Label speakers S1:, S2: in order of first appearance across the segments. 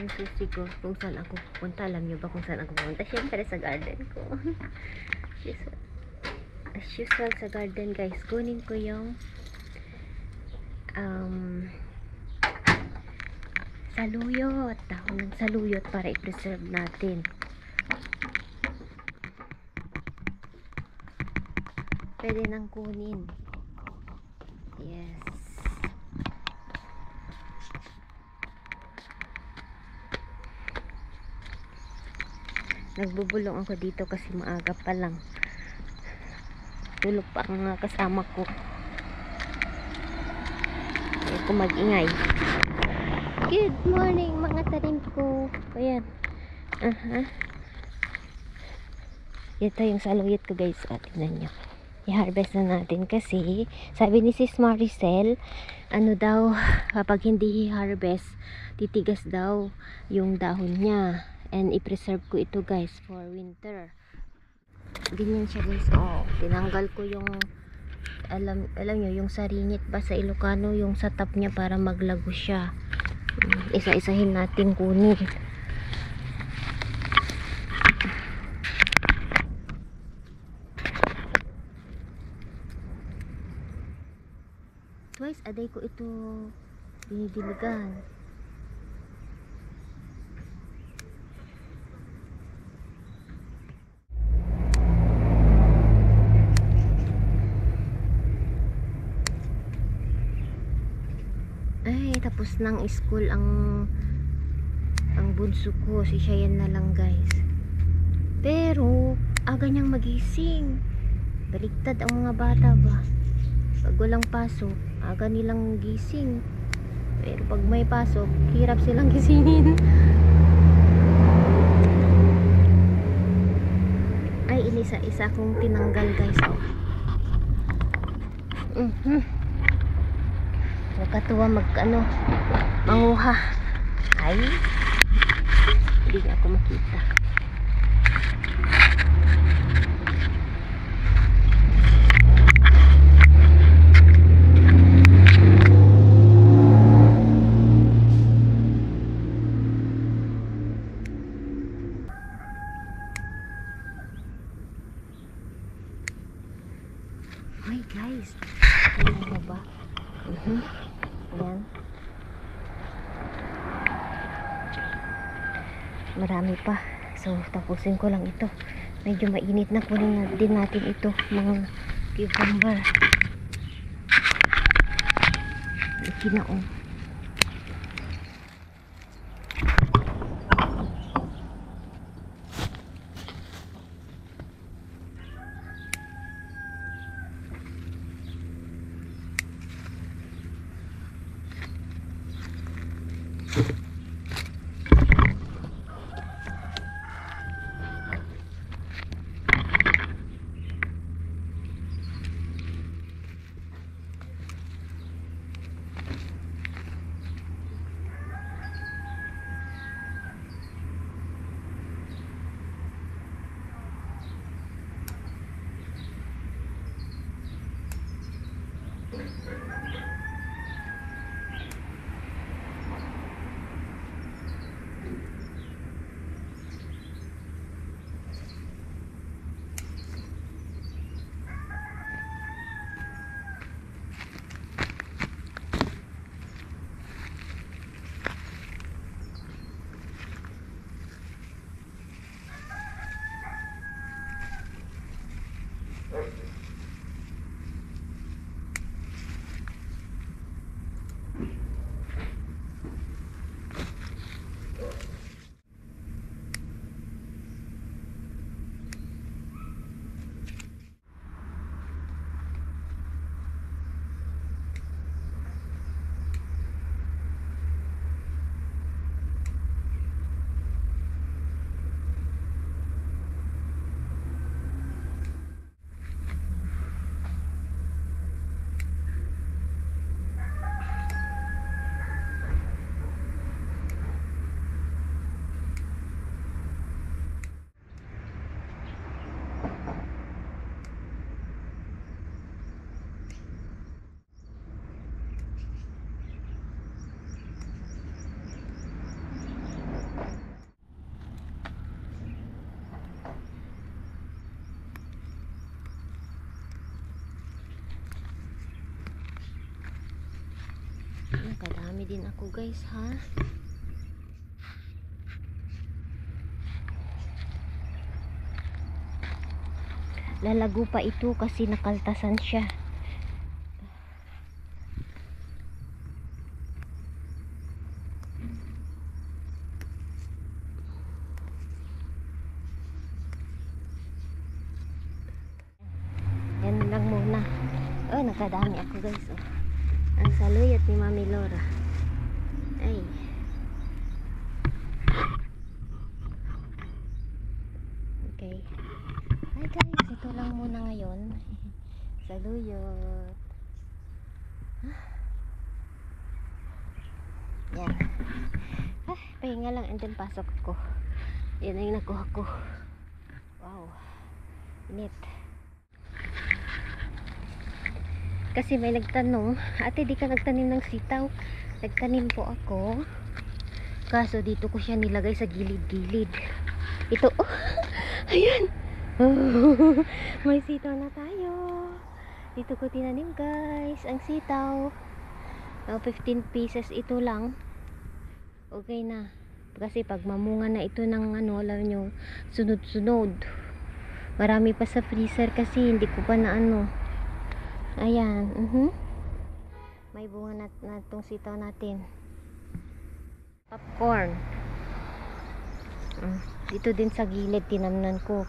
S1: yung susi ko kung saan ako pupunta. Alam nyo ba kung saan ako pupunta? Siyempre sa garden ko. As usual sa garden guys, kunin ko yung saluyot, dahon ng saluyot para i-preserve natin. Pwede nang kunin. Yes. Nagbubulong ako dito kasi maaga pa lang. Tulog pa ang mga kasama ko. Kaya ko mag-ingay. Good morning mga tarim ko. Ayan. Ito yung saluyot ko guys. Tingnan nyo. I-harvest na natin kasi sabi ni Sis Maricel, ano daw, kapag hindi i-harvest, titigas daw yung dahon niya. And i-preserve ko ito guys for winter. Ganyan siya guys. Oh, tinanggal ko yung alam nyo, yung saringit ba sa Ilocano, yung sa top niya para maglago siya. Isa-isahin natin kunin. Twice a day ko ito dinidiligan. Ay, tapos ng school ang bunso ko, si Cheyenne na lang guys. Pero aga niyang magising. Baliktad ang mga bata ba, pag walang pasok aga nilang gising, pero pag may pasok hirap silang gisingin. Ay, inisa-isa kong tinanggal guys. Nakatuwa manguha. Ay, hindi niya ako makita. Ay guys, tingnan mo ba? Ayan. Marami pa. So, tapusin ko lang ito. Medyo mainit na, kunin din natin ito, mga cucumber. Kinaong. Madami din ako guys ha. Lalago pa ito kasi nakaltasan siya. Yan lang muna. Oh, nakadami ako guys. Oh. Ang saluyot ni Mami Laura. Ay. Okay. Hi guys, ito lang muna ngayon. Saluyot. Yan. Pahinga lang and then pasok ko. Yan ang nakuha ko. Wow. Init. Kasi may nagtanong, ate di ka nagtanim ng sitaw? Nagtanim po ako. Kaso dito ko siya nilagay sa gilid-gilid. Ito, oh. Ayan. Oh, may sitaw na tayo. Dito ko tinanim guys ang sitaw. 15 pieces ito lang. Okay na. Kasi pag mamunga na ito ng ano, alam nyo, sunod-sunod. Marami pa sa freezer kasi hindi ko pa na ano. Ayan. May bunga na itong sitaw natin. Popcorn. Dito din sa gilid tinamnan ko.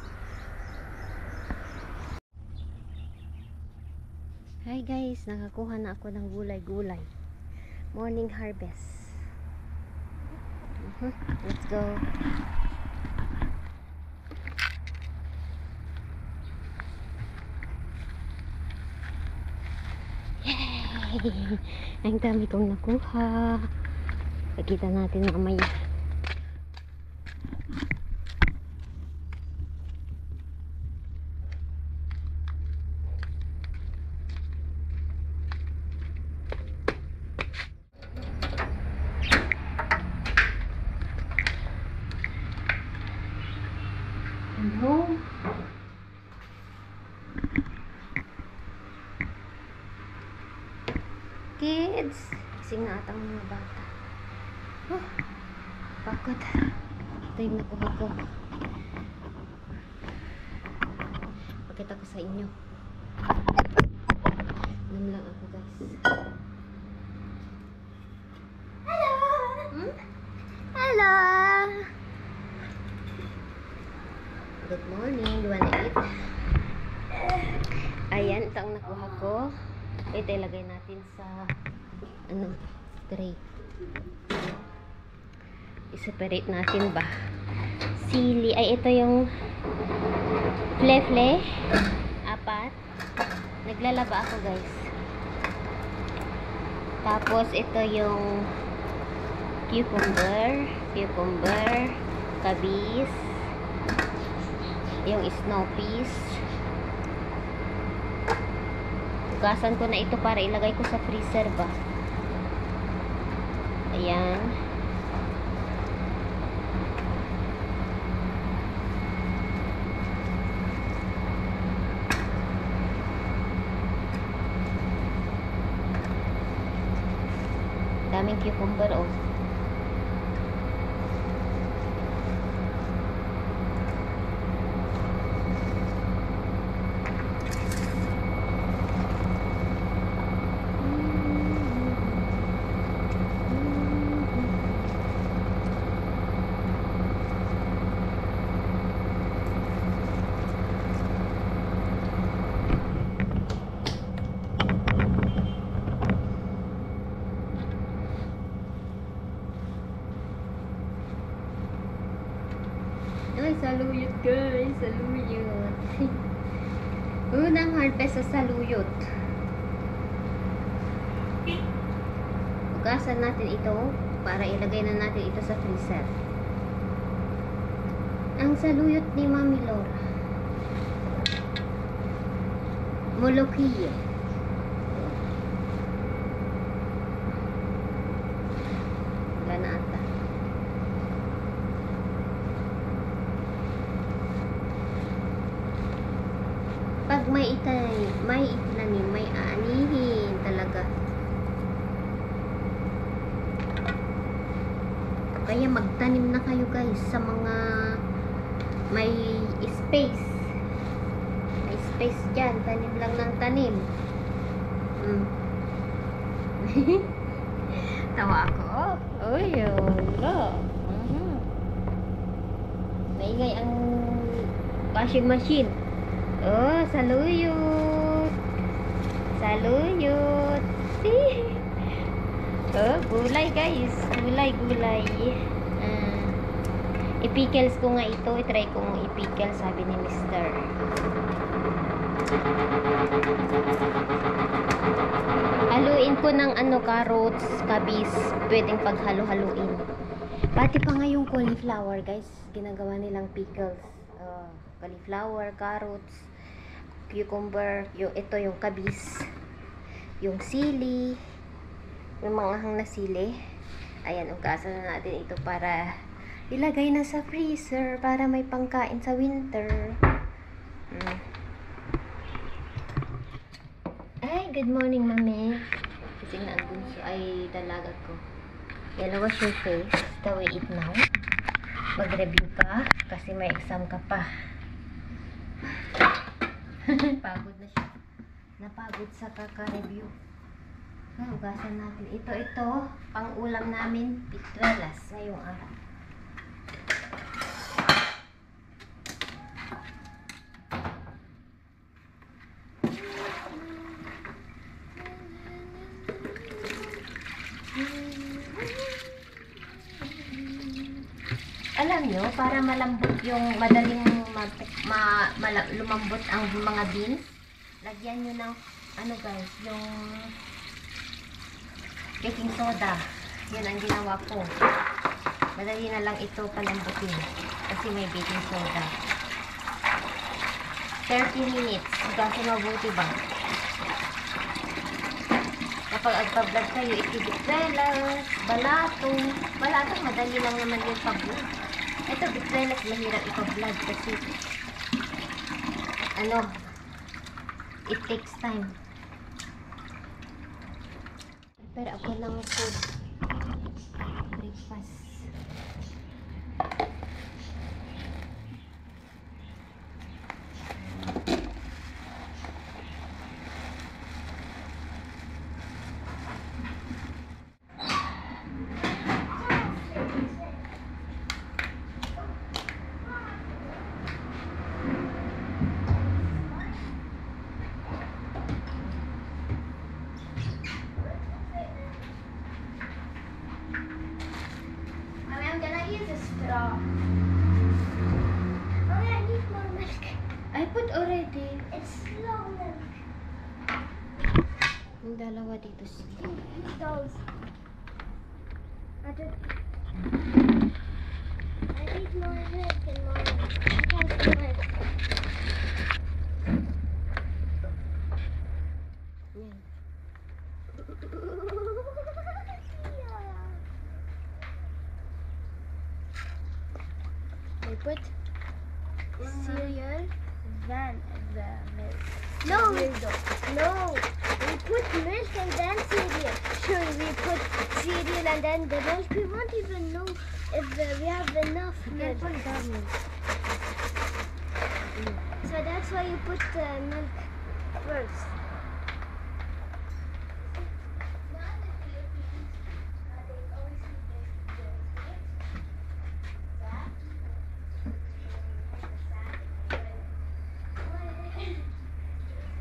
S1: Hi guys, nakakuha na ako ng gulay-gulay. Morning harvest. Let's go. Yay! Ang dami kong nakuha. Pakita natin mamaya. Ano? Kids! Singatang mga bata. Oh, pagod. Ito yung nakuha ko. Pakita ko sa inyo. Nam lang ako guys. Hello! Hello! Good morning. Do you wanna eat? Ayan, ito ang nakuha ko. Ito ilagay natin sa ano, tray. I-separate natin ba? Sili. Ay, ito yung fle-fle. 4. Naglalaba ako guys. Tapos ito yung cucumber, kabis, yung snow peas. Hugasan ko na ito para ilagay ko sa freezer ba. Ayan. Daming cucumber oh. Ay, saluyot guys, saluyot. Unang harvest sa saluyot. Hugasan natin ito para ilagay na natin ito sa freezer. Ang saluyot ni Mami Laura. Molokiyo. Wala na ata. Pag may itinanim, may aanihin talaga. Kaya magtanim na kayo guys sa mga may space. May space dyan. Tanim lang ng tanim. Tawa ako. Oh, yolo. Maingay ang washing machine. Oh, saluyot. Saluyot. Oh, gulay guys. Gulay. I-pickles ko nga ito. I-try kong i-pickle, sabi ni Mr. Haluin ko ng carrots, kabis. Pwedeng paghalo-haluin. Pati pa nga yung cauliflower guys. Ginagawa nilang pickles. Cauliflower, carrots, cucumber, ito yung kabis, yung sili, yung mga hang na sili. Ayan, ugasan na natin ito para ilagay na sa freezer para may pangkain sa winter. Ay, good morning, mami. Kasi nga ang bunso ay dalaga ko. Yellow, wash your face the way it now. Mag-review ka kasi may exam ka pa. Pagod na siya. Napagod sa kaka-review. Ugasan natin. Ito, pang ulam namin, pitrelas ngayong araw. Alam nyo, para malambot yung madaling lumambot ang mga beans, lagyan nyo ng guys, yung baking soda. Yun ang ginawa ko. Madali na lang ito palambutin kasi may baking soda. 30 minutes. Kasi mabuti ba? Kapag agpa-vlog kayo, ikibitrelas, balatong. Balatong, madali lang naman yung pag-vlog. Ito, bitrelas, mahirap ipa-vlog kasi it takes time. Prepare ako ng food. Breakfast.
S2: straw. Oh, I need more milk.
S1: I put already.
S2: It's slow milk.
S1: Yung dalawa dito sila.
S2: Those. I need more milk and more milk. I can't do it.
S1: Yan.
S2: We put cereal, then the milk. No, no. We put milk and then cereal. Sure, we put cereal and then the milk. We won't even know if we have enough milk. So that's why you put the milk first.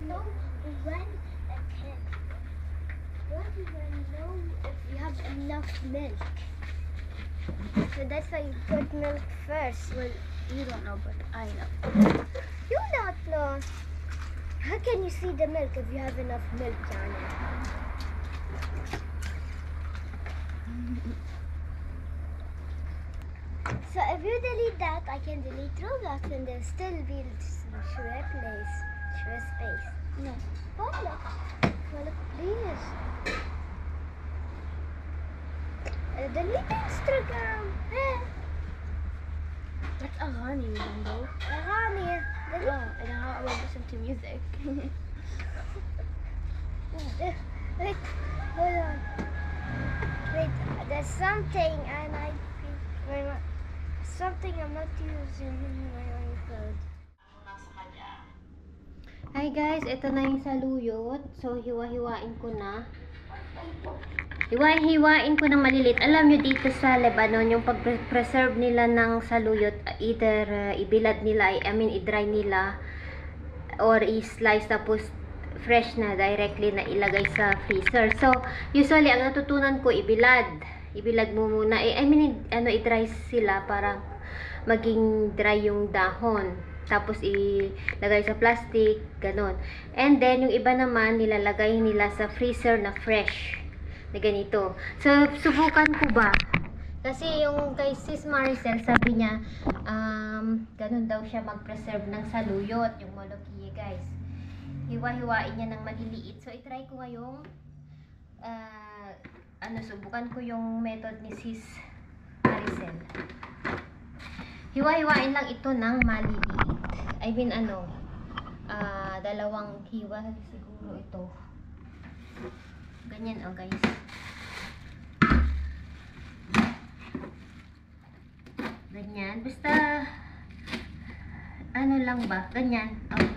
S2: Know when don't even know if you have enough milk. So that's why you put milk first. Well, you don't know, but I know. You don't know. How can you see the milk if you have enough milk, Johnny? So if you delete that, I can delete Roblox and there'll still be share space. No. Well, please. Delete Instagram.
S3: That's Aghani, Bumbo.
S2: Rani, delete.
S3: Oh, and how I will listen to music.
S2: Wait, hold on. Wait, there's something and I think. Something I'm not using in my iPad.
S1: Hi guys, ito na yung saluyot. So, hiwa-hiwain ko na. Hiwa-hiwain ko ng malilit. Alam nyo dito sa Lebanon, yung pag-preserve nila ng saluyot, either ibilad nila, i-dry nila, or i-slice tapos fresh na, directly na ilagay sa freezer. So, usually, ang natutunan ko, ibilad. Ibilad mo muna. I-dry sila para maging dry yung dahon. Tapos, ilagay sa plastic, ganon. And then, yung iba naman, nilalagay nila sa freezer na fresh. Na ganito. So, subukan ko ba? Kasi yung kay Sis Maricel, sabi niya, ganun daw siya mag-preserve ng saluyot, yung molokiye, guys. Hiwa-hiwain niya ng maliliit. So, itry ko ngayong, subukan ko yung method ni Sis Maricel. Hiwa-hiwain lang ito ng maliliit. I mean, dalawang hiwa siguro ito. Ganyan, oh, guys. Ganyan. Basta, lang ba? Ganyan. Oh.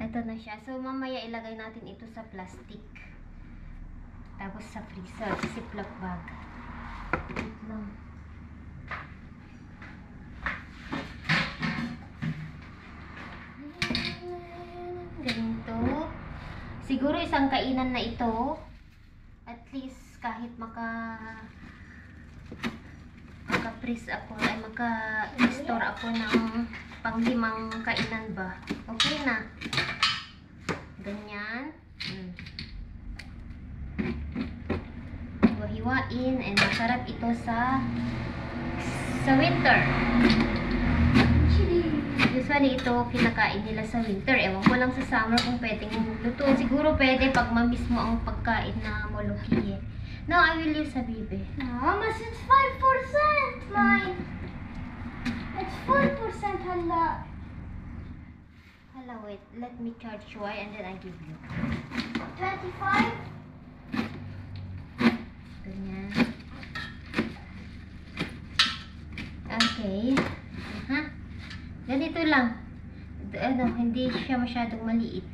S1: Ito na siya. So, mamaya ilagay natin ito sa plastic. Tapos sa freezer. Sa ziplock bag. Wait lang. Ganito. Siguro isang kainan na ito. At least kahit maka-freeze ako, ay maka-store ako ng panglimang kainan ba. Okay na. Ganyan. Hiwa-hiwain, and masarap ito sa winter. Usually ito kinakain nila sa winter. Ewan ko lang sa summer kung pwedeng lutuin. Siguro pwede pag mamiss mo ang pagkain na molokiye. No, I will use a bibe.
S2: No, mas it's 5%, mine. It's 4%, hala.
S1: Hala, wait. Let me charge you and then I give you.
S2: 25?
S1: Ganyan. Okay. Ganito lang. Hindi siya masyadong maliit.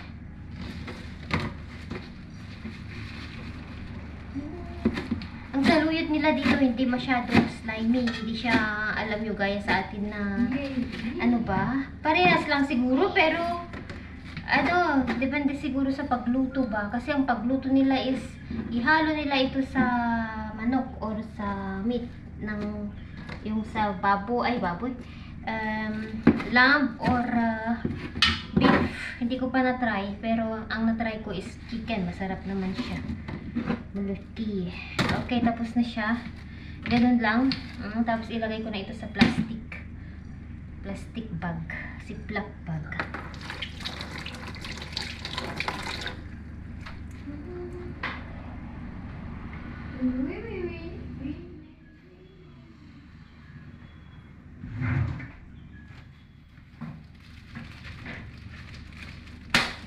S1: Ang saluyot nila dito hindi masyadong slimy. Hindi siya, alam nyo, gaya sa atin na, parehas lang siguro, pero, depende siguro sa pagluto ba. Kasi ang pagluto nila is, ihalo nila ito sa manok or sa meat ng, yung sa baboy, lamb or beef. Hindi ko pa na-try, pero ang na-try ko is chicken. Masarap naman siya. Muluti. Okay, tapos na siya. Ganun lang. Tapos ilagay ko na ito sa plastic bag. Ziplock bag.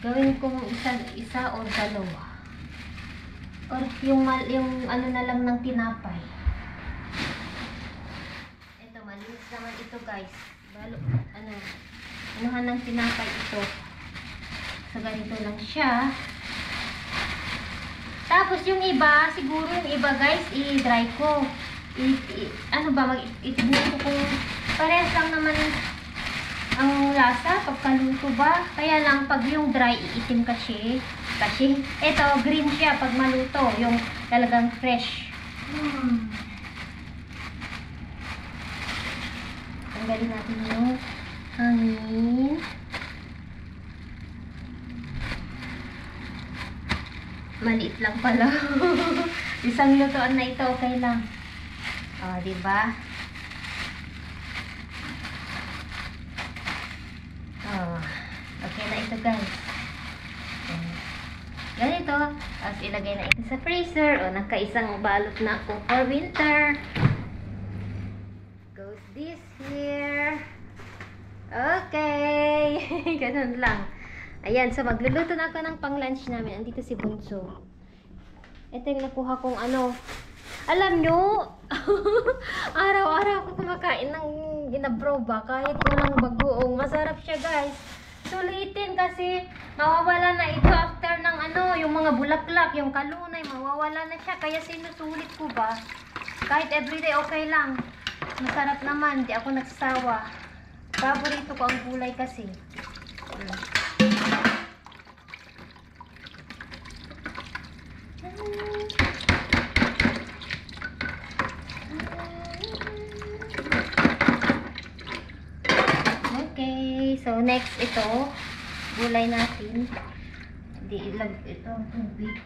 S1: Gawin kong isa or dalawa. Or yung na lang ng tinapay. Ito, malinis naman ito, guys. Anuhan ng tinapay ito. So, ganito lang siya. Tapos, yung iba, siguro yung iba, guys, i-dry ko. Itignan ko kung parehas lang naman ang lasa pagkaluto ba. Kaya lang, pag yung dry, iitim kasi. Ito, green siya pag maluto. Yung talagang fresh. Tanggalin natin yung hangin. Maliit lang pala. Isang lutoan na ito, okay lang. O, diba? Okay na ito, guys. Ganito. Tapos ilagay na ito sa freezer. O, nakaisang balot na ako for winter. Goes this here. Okay. Ganun lang. Ayan. So, magluluto na ako ng pang-lunch namin. Andito si Bunso. Ito yung nakuha kong Alam nyo, araw-araw ako kumakain ng ginabroba kahit walang bagoong. Masarap siya guys. Sulitin kasi mawawala na ito after ng ano, yung mga bulaklak, yung kalunay, mawawala na siya. Kaya sinusulit ko ba? Kahit everyday okay lang. Masarap naman, di ako nagsasawa. Paborito ko ang gulay kasi. Okay, so next ito, gulay natin. Hindi ilag ito ang tubig.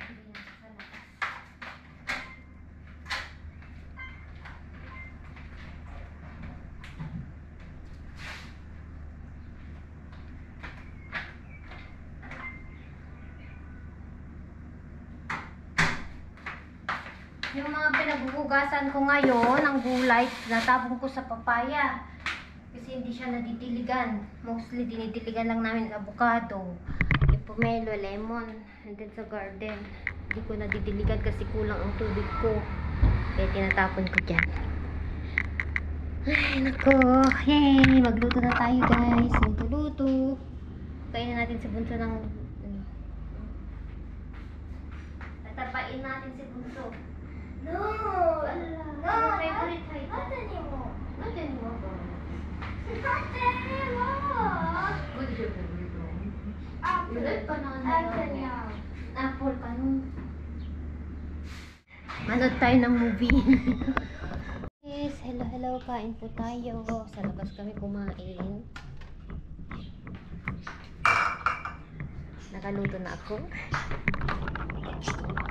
S1: Yung mga pinaghuhugasan ko ngayon, ang gulay, natapon ko sa papaya. Kasi hindi siya nadidiligan. Mostly dinidiligan lang namin ng avocado, yung pomelo, lemon, and then sa garden. Hindi ko nadidiligan kasi kulang ang tubig ko. Kaya tinatapon ko dyan. Ay, nako. Yay! Magluto na tayo guys. Luto-luto. Kainin natin si Bunso ng... Tatapain natin si Bunso.
S2: No! No!
S1: Ano favorite height?
S2: Not anymore.
S1: Not anymore.
S2: Not anymore.
S1: What is your favorite one?
S2: Apple.
S1: You like banana?
S2: Apple now.
S1: Apple ka nun. Manood tayo ng movie. Yes, hello, kain po tayo. Sa labas kami kumain. Nakaluto na ako.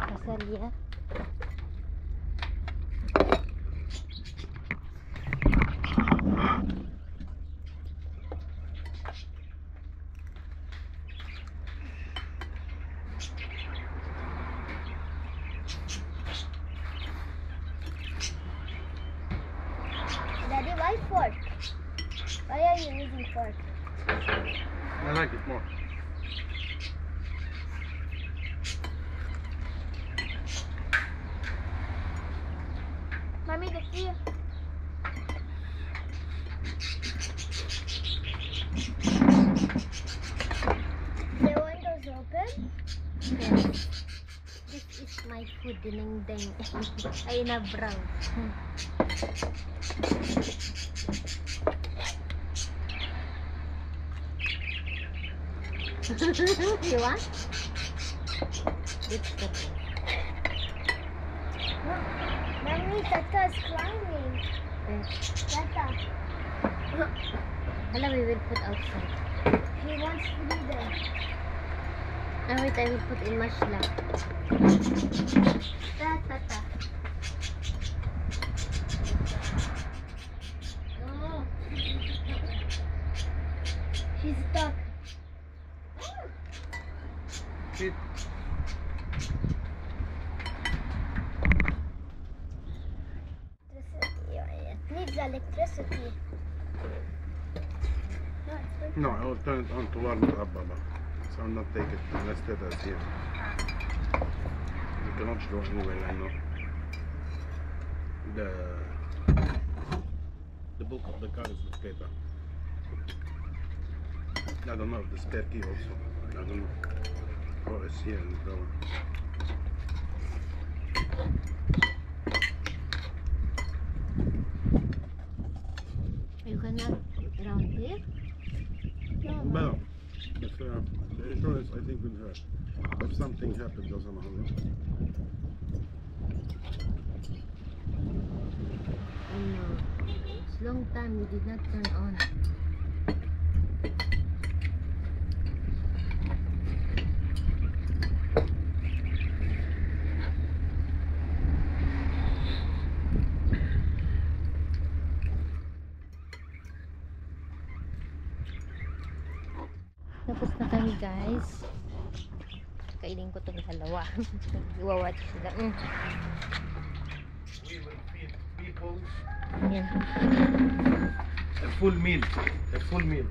S1: Kasalya.
S2: Daddy, why fork? Why are you using fork?
S4: I like it more.
S2: Mommy, look here. The window's open?
S1: Yes. This is my food, dinengdeng. Ay na brown. You want? It's okay.
S2: Mommy, Tata's climbing. Tata,
S1: Hala, we will put outside.
S2: he wants freedom.
S1: Ah, wait, I will put in masla.
S2: Tata.
S1: Oh.
S2: She's stuck.
S4: Sit.
S2: Electricity. It needs electricity.
S4: No, I will turn it on to warm it up, Baba. So I'll not take it unless Teta's here. You cannot go anywhere, I know. The book of the car is with Teta. I don't know if the spare key also. I don't know. Oh, it's here in the drawer.
S1: You cannot around here?
S4: Well, if, the insurance, I think, will hurt. If something happens or something.
S1: No. It's long time we did not turn on. Tapos na kami guys. Kainin ko itong dalawa. Iwawatch sila.
S4: We will feed people
S1: Yan.
S4: a full meal. A full meal.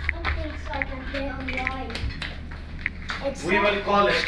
S2: Something's like a damn lie. It's
S4: We will call it